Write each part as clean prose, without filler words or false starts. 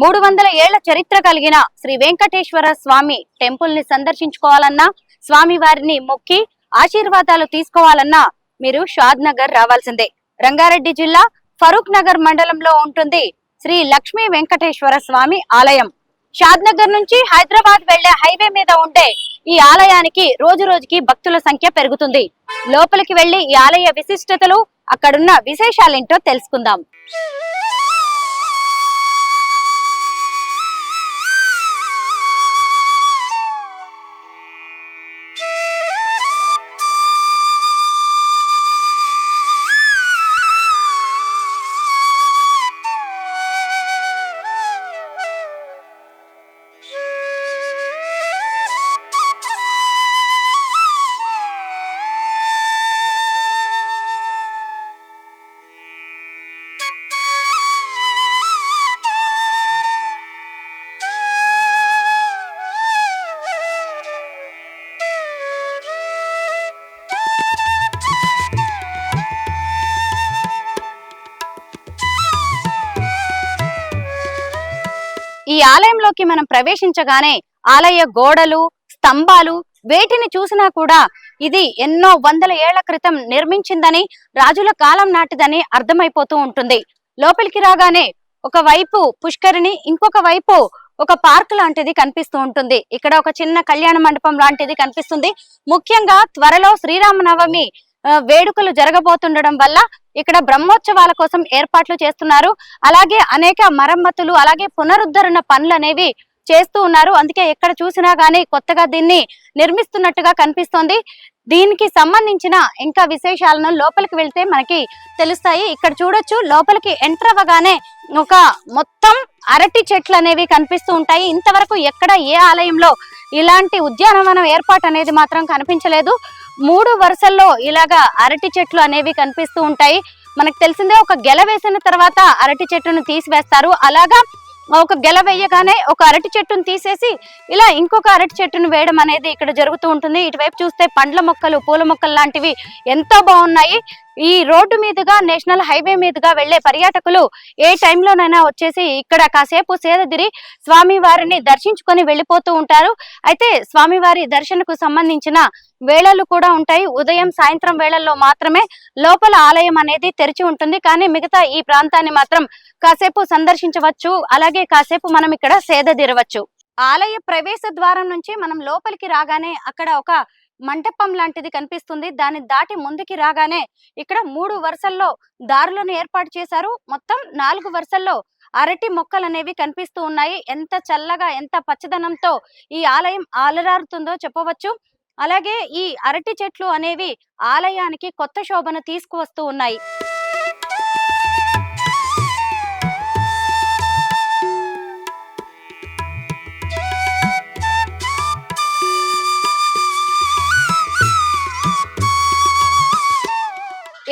300 ఏళ్ల చరిత్ర కలిగిన శ్రీ వెంకటేశ్వర స్వామి టెంపుల్ ని సందర్శించుకోవాలన్నా, స్వామి వారిని మొక్కి ఆశీర్వాదాలు తీసుకోవాలన్నా మీరు షాద్ నగర్ రావాల్సిందే. రంగారెడ్డి జిల్లా ఫరూక్ నగర్ మండలంలో ఉంటుంది శ్రీ లక్ష్మీ వెంకటేశ్వర స్వామి ఆలయం. షాద్ నగర్ నుంచి హైదరాబాద్ వెళ్లే హైవే మీద ఉండే ఈ ఆలయానికి రోజు రోజుకి భక్తుల సంఖ్య పెరుగుతుంది. లోపలికి వెళ్లి ఈ ఆలయ విశిష్టతలు, అక్కడున్న విశేషాలేంటో తెలుసుకుందాం. ఈ ఆలయంలోకి మనం ప్రవేశించగానే ఆలయ గోడలు, స్తంభాలు వేటిని చూసినా కూడా ఇది ఎన్నో వందల ఏళ్ల క్రితం నిర్మించిందని, రాజుల కాలం నాటిదని అర్థమైపోతూ ఉంటుంది. లోపలికి రాగానే ఒక వైపు పుష్కరిణి, ఇంకొక వైపు ఒక పార్క్ లాంటిది కనిపిస్తూ ఉంటుంది. ఇక్కడ ఒక చిన్న కళ్యాణ మండపం లాంటిది కనిపిస్తుంది. ముఖ్యంగా త్వరలో శ్రీరామనవమి వేడుకలు జరగబోతుండడం వల్ల ఇక్కడ బ్రహ్మోత్సవాల కోసం ఏర్పాట్లు చేస్తున్నారు. అలాగే అనేక మరమ్మతులు, అలాగే పునరుద్ధరణ పనులు అనేవి చేస్తూ ఉన్నారు. అందుకే ఎక్కడ చూసినా గానీ కొత్తగా దీన్ని నిర్మిస్తున్నట్టుగా కనిపిస్తోంది. దీనికి సంబంధించిన ఇంకా విశేషాలను లోపలికి వెళ్తే మనకి తెలుస్తాయి. ఇక్కడ చూడొచ్చు, లోపలికి ఎంటర్ అవ్వగానే ఒక మొత్తం అరటి చెట్లు అనేవి కనిపిస్తూ ఉంటాయి. ఇంతవరకు ఎక్కడ ఏ ఆలయంలో ఇలాంటి ఉద్యానవనం ఏర్పాటు అనేది మాత్రం కనిపించలేదు. 3 వరుసల్లో ఇలాగా అరటి చెట్లు అనేవి కనిపిస్తూ ఉంటాయి. మనకు తెలిసిందే, ఒక గెల వేసిన తర్వాత అరటి చెట్టును తీసివేస్తారు. అలాగా ఒక గెల వేయగానే ఒక అరటి చెట్టును తీసేసి ఇలా ఇంకొక అరటి చెట్టును వేయడం అనేది ఇక్కడ జరుగుతూ ఉంటుంది. ఇటువైపు చూస్తే పండ్ల మొక్కలు, పూల మొక్కలు లాంటివి ఎంతో బాగున్నాయి. ఈ రోడ్డు మీదుగా, నేషనల్ హైవే మీదుగా వెళ్లే పర్యాటకులు ఏ టైంలోనైనా వచ్చేసి ఇక్కడ కాసేపు సేదతీరి స్వామి వారిని దర్శించుకొని వెళ్ళిపోతూ ఉంటారు. అయితే స్వామివారి దర్శనకు సంబంధించిన వేళలు కూడా ఉంటాయి. ఉదయం, సాయంత్రం వేళల్లో మాత్రమే లోపల ఆలయం అనేది తెరిచి ఉంటుంది. కానీ మిగతా ఈ ప్రాంతాన్ని మాత్రం కాసేపు సందర్శించవచ్చు. అలాగే కాసేపు మనం ఇక్కడ సేదతీరవచ్చు. ఆలయ ప్రవేశ ద్వారం నుంచి మనం లోపలికి రాగానే అక్కడ ఒక మంటపం లాంటిది కనిపిస్తుంది. దాన్ని దాటి ముందుకి రాగానే ఇక్కడ 3 వరుసల్లో దారులను ఏర్పాటు చేశారు. మొత్తం 4 వరుసల్లో అరటి మొక్కలు అనేవి కనిపిస్తూ ఉన్నాయి. ఎంత చల్లగా, ఎంత పచ్చదనంతో ఈ ఆలయం అలరారుతుందో చెప్పవచ్చు. అలాగే ఈ అరటి చెట్లు అనేవి ఆలయానికి కొత్త శోభను తీసుకువస్తూ ఉన్నాయి.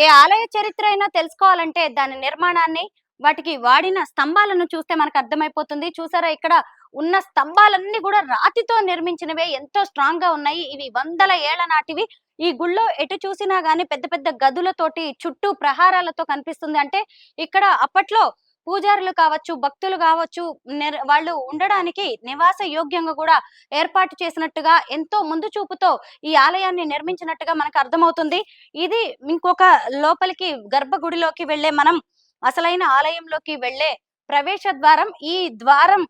ఏ ఆలయ చరిత్ర అయినా తెలుసుకోవాలంటే దాని నిర్మాణాన్ని, వాటికి వాడిన స్తంభాలను చూస్తే మనకు అర్థమైపోతుంది. చూసారా, ఇక్కడ ఉన్న స్తంభాలన్నీ కూడా రాతితో నిర్మించినవే, ఎంతో స్ట్రాంగ్ గా ఉన్నాయి. ఇవి వందల ఏళ్ల నాటివి. ఈ గుళ్ళో ఎటు చూసినా గానీ పెద్ద పెద్ద గదులతోటి, చుట్టూ ప్రహారాలతో కనిపిస్తుంది. అంటే ఇక్కడ అప్పట్లో పూజారులు కావచ్చు, భక్తులు కావచ్చు, వాళ్ళు ఉండడానికి నివాస యోగ్యంగా కూడా ఏర్పాటు చేసినట్టుగా, ఎంతో ముందు చూపుతో ఈ ఆలయాన్ని నిర్మించినట్టుగా మనకు అర్థమవుతుంది. ఇది ఇంకొక లోపలికి గర్భగుడిలోకి వెళ్లే, మనం అసలైన ఆలయంలోకి వెళ్లే ప్రవేశ ద్వారం. ఈ ద్వారం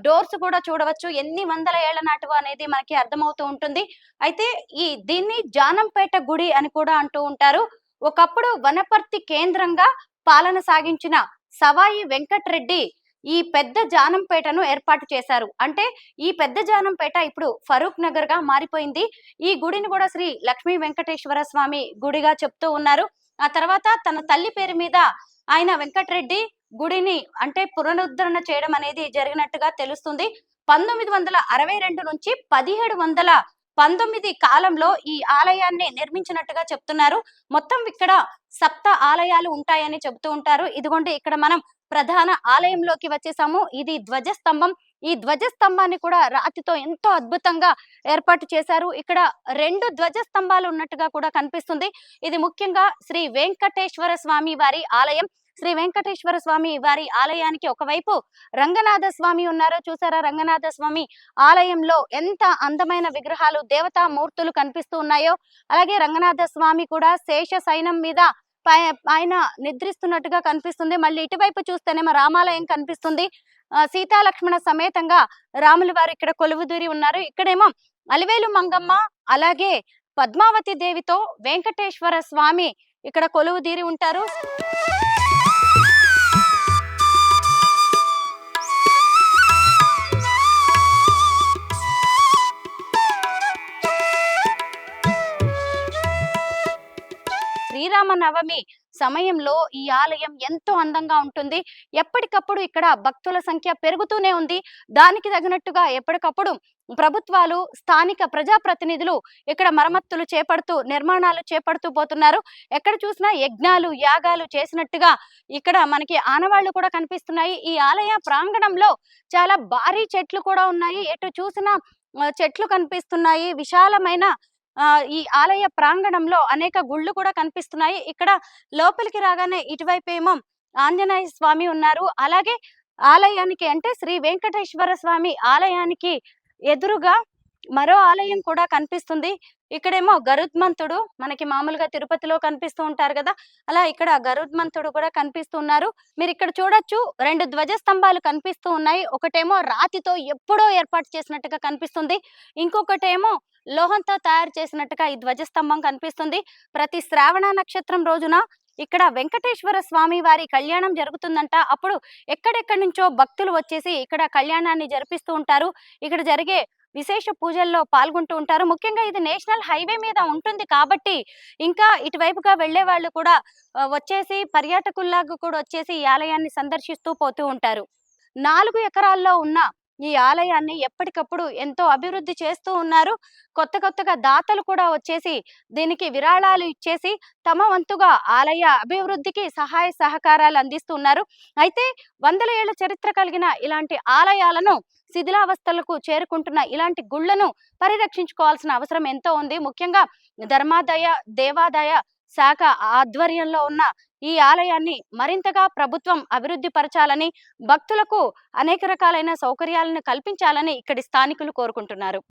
డోర్స్ కూడా చూడవచ్చు, ఎన్ని వందల ఏళ్ల నాటివో అనేది మనకి అర్థమవుతూ ఉంటుంది. అయితే దీన్ని జానంపేట గుడి అని కూడా అంటూ ఉంటారు. ఒకప్పుడు వనపర్తి కేంద్రంగా పాలన సాగించిన సవాయి వెంకటరెడ్డి ఈ పెద్ద జానంపేటను ఏర్పాటు చేశారు. అంటే ఈ పెద్ద జానంపేట ఇప్పుడు ఫరూక్ నగర్ గా మారిపోయింది. ఈ గుడిని కూడా శ్రీ లక్ష్మీ వెంకటేశ్వర స్వామి గుడిగా చెప్తూ ఉన్నారు. ఆ తర్వాత తన తల్లి పేరు మీద ఆయన వెంకటరెడ్డి గుడిని అంటే పునరుద్ధరణ చేయడం అనేది జరిగినట్టుగా తెలుస్తుంది. 1962 నుంచి 1719 కాలంలో ఈ ఆలయాన్ని నిర్మించినట్టుగా చెప్తున్నారు. మొత్తం ఇక్కడ సప్త ఆలయాలు ఉంటాయని చెబుతూ ఉంటారు. ఇదిగోండి, ఇక్కడ మనం ప్రధాన ఆలయంలోకి వచ్చేసాము. ఇది ధ్వజస్తంభం. ఈ ధ్వజస్తంభాన్ని కూడా రాతితో ఎంతో అద్భుతంగా ఏర్పాటు చేశారు. ఇక్కడ 2 ధ్వజస్తంభాలు ఉన్నట్టుగా కూడా కనిపిస్తుంది. ఇది ముఖ్యంగా శ్రీ వెంకటేశ్వర స్వామి వారి ఆలయం. శ్రీ వెంకటేశ్వర స్వామి వారి ఆలయానికి ఒకవైపు రంగనాథ స్వామి ఉన్నారు. చూసారా, రంగనాథ స్వామి ఆలయంలో ఎంత అందమైన విగ్రహాలు, దేవతా మూర్తులు కనిపిస్తూ ఉన్నాయో. అలాగే రంగనాథ స్వామి కూడా శేష సైనం మీద ఆయన నిద్రిస్తున్నట్టుగా కనిపిస్తుంది. మళ్ళీ ఇటువైపు చూస్తేనేమో రామాలయం కనిపిస్తుంది. సీతా లక్ష్మణ సమేతంగా రాముల వారు ఇక్కడ కొలువుదీరి ఉన్నారు. ఇక్కడేమో అలివేలు మంగమ్మ అలాగే పద్మావతి దేవితో వెంకటేశ్వర స్వామి ఇక్కడ కొలువుదీరి ఉంటారు. శ్రీరామనవమి సమయంలో ఈ ఆలయం ఎంతో అందంగా ఉంటుంది. ఎప్పటికప్పుడు ఇక్కడ భక్తుల సంఖ్య పెరుగుతూనే ఉంది. దానికి తగినట్టుగా ఎప్పటికప్పుడు ప్రభుత్వాలు, స్థానిక ప్రజాప్రతినిధులు ఇక్కడ మరమ్మతులు చేపడుతూ, నిర్మాణాలు చేపడుతూ పోతున్నారు. ఎక్కడ చూసినా యజ్ఞాలు, యాగాలు చేసినట్టుగా ఇక్కడ మనకి ఆనవాళ్లు కూడా కనిపిస్తున్నాయి. ఈ ఆలయ ప్రాంగణంలో చాలా భారీ చెట్లు కూడా ఉన్నాయి. ఎటు చూసినా చెట్లు కనిపిస్తున్నాయి. విశాలమైన ఈ ఆలయ ప్రాంగణంలో అనేక గుళ్ళు కూడా కనిపిస్తున్నాయి. ఇక్కడ లోపలికి రాగానే ఇటువైపు ఏమో ఆంజనేయ స్వామి ఉన్నారు. అలాగే ఆలయానికి అంటే శ్రీ వెంకటేశ్వర స్వామి ఆలయానికి ఎదురుగా మరో ఆలయం కూడా కనిపిస్తుంది. ఇక్కడేమో గరుత్మంతుడు, మనకి మామూలుగా తిరుపతిలో కనిపిస్తూ ఉంటారు కదా, అలా ఇక్కడ గరుత్మంతుడు కూడా కనిపిస్తూ ఉన్నారు. మీరు ఇక్కడ చూడొచ్చు, 2 ధ్వజస్తంభాలు కనిపిస్తూ ఉన్నాయి. ఒకటేమో రాతితో ఎప్పుడో ఏర్పాటు చేసినట్టుగా కనిపిస్తుంది. ఇంకొకటేమో లోహంతో తయారు చేసినట్టుగా ఈ ధ్వజస్తంభం కనిపిస్తుంది. ప్రతి శ్రావణ నక్షత్రం రోజున ఇక్కడ వెంకటేశ్వర స్వామి వారి కళ్యాణం జరుగుతుందంట. అప్పుడు ఎక్కడెక్కడి నుంచో భక్తులు వచ్చేసి ఇక్కడ కళ్యాణాన్ని జరిపిస్తూ ఉంటారు. ఇక్కడ జరిగే విశేష పూజల్లో పాల్గొంటూ ఉంటారు. ముఖ్యంగా ఇది నేషనల్ హైవే మీద ఉంటుంది కాబట్టి ఇంకా ఇటువైపుగా వెళ్లే వాళ్ళు కూడా వచ్చేసి పర్యాటకుల్లాగా కూడా వచ్చేసి ఈ ఆలయాన్ని సందర్శిస్తూ పోతూ ఉంటారు. 4 ఎకరాల్లో ఉన్న ఈ ఆలయాన్ని ఎప్పటికప్పుడు ఎంతో అభివృద్ధి చేస్తూ ఉన్నారు. కొత్తగా దాతలు కూడా వచ్చేసి దీనికి విరాళాలు ఇచ్చేసి తమ వంతుగా ఆలయ అభివృద్ధికి సహాయ సహకారాలు అందిస్తున్నారు. అయితే 100 ఏళ్ల చరిత్ర కలిగిన ఇలాంటి ఆలయాలను, శిథిలావస్థలకు చేరుకుంటున్న ఇలాంటి గుళ్లను పరిరక్షించుకోవాల్సిన అవసరం ఎంతో ఉంది. ముఖ్యంగా ధర్మాదాయ, దేవాదాయ శాఖ ఆధ్వర్యంలో ఉన్న ఈ ఆలయాన్ని మరింతగా ప్రభుత్వం అభివృద్ధి పరచాలని, భక్తులకు అనేక రకాలైన సౌకర్యాలను కల్పించాలని ఇక్కడి స్థానికులు కోరుకుంటున్నారు.